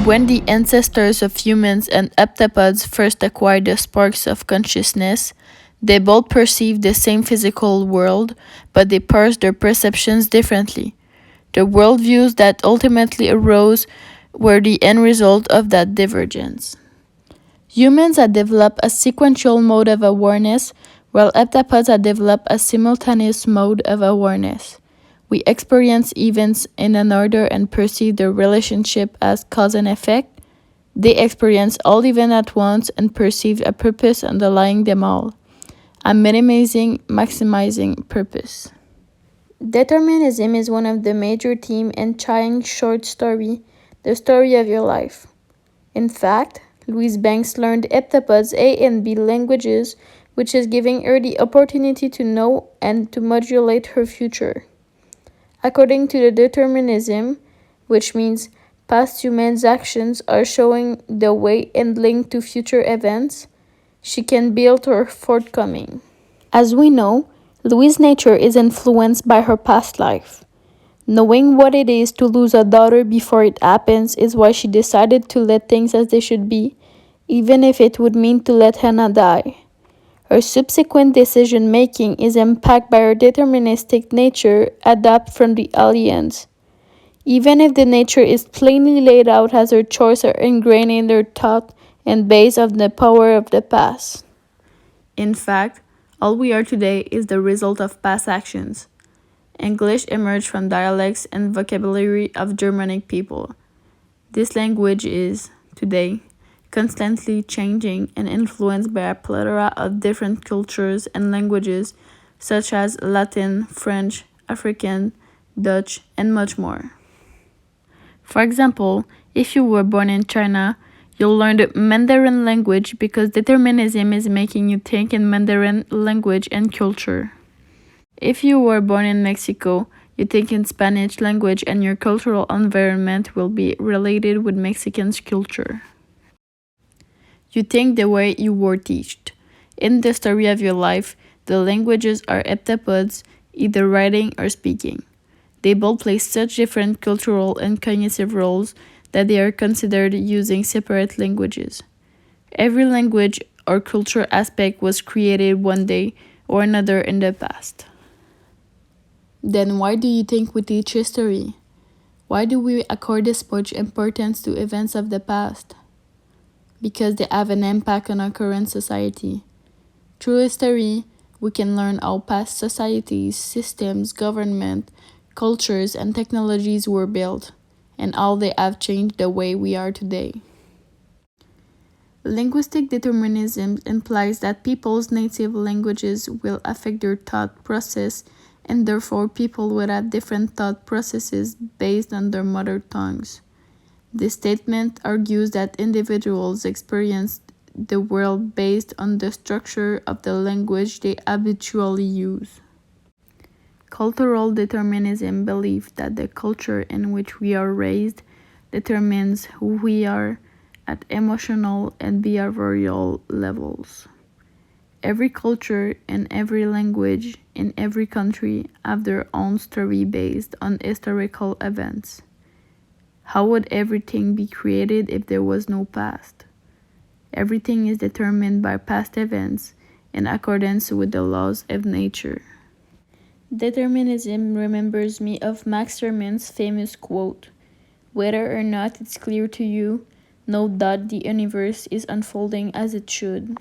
When the ancestors of humans and heptapods first acquired the sparks of consciousness, they both perceived the same physical world, but they parsed their perceptions differently. The worldviews that ultimately arose were the end result of that divergence. Humans had developed a sequential mode of awareness, while heptapods had developed a simultaneous mode of awareness. We experience events in an order and perceive their relationship as cause and effect. They experience all events at once and perceive a purpose underlying them all. A minimizing, maximizing purpose. Determinism is one of the major themes in Chiang's short story, The Story of Your Life. In fact, Louise Banks learned heptapods A and B languages, which is giving her the opportunity to know and to modulate her future. According to the determinism, which means past humans' actions are showing the way and linked to future events, she can build her forthcoming. As we know, Louise's nature is influenced by her past life. Knowing what it is to lose a daughter before it happens is why she decided to let things as they should be, even if it would mean to let Hannah die. Her subsequent decision-making is impacted by her deterministic nature adapted from the aliens. Even if the nature is plainly laid out as her choices are ingrained in her thought and based on the power of the past. In fact, all we are today is the result of past actions. English emerged from dialects and vocabulary of Germanic people. This language is, today, constantly changing and influenced by a plethora of different cultures and languages such as Latin, French, African, Dutch, and much more. For example, if you were born in China, you'll learn the Mandarin language because determinism is making you think in Mandarin language and culture. If you were born in Mexico, you think in Spanish language and your cultural environment will be related with Mexican culture. You think the way you were taught. In the story of your life, the languages are heptapods, either writing or speaking. They both play such different cultural and cognitive roles that they are considered using separate languages. Every language or culture aspect was created one day or another in the past. Then why do you think we teach history? Why do we accord this much importance to events of the past? Because they have an impact on our current society. Through history, we can learn how past societies, systems, government, cultures, and technologies were built, and how they have changed the way we are today. Linguistic determinism implies that people's native languages will affect their thought process, and therefore people will have different thought processes based on their mother tongues. This statement argues that individuals experience the world based on the structure of the language they habitually use. Cultural determinism believes that the culture in which we are raised determines who we are at emotional and behavioral levels. Every culture and every language in every country have their own story based on historical events. How would everything be created if there was no past? Everything is determined by past events in accordance with the laws of nature. Determinism remembers me of Max Sherman's famous quote, "Whether or not it's clear to you, know that the universe is unfolding as it should."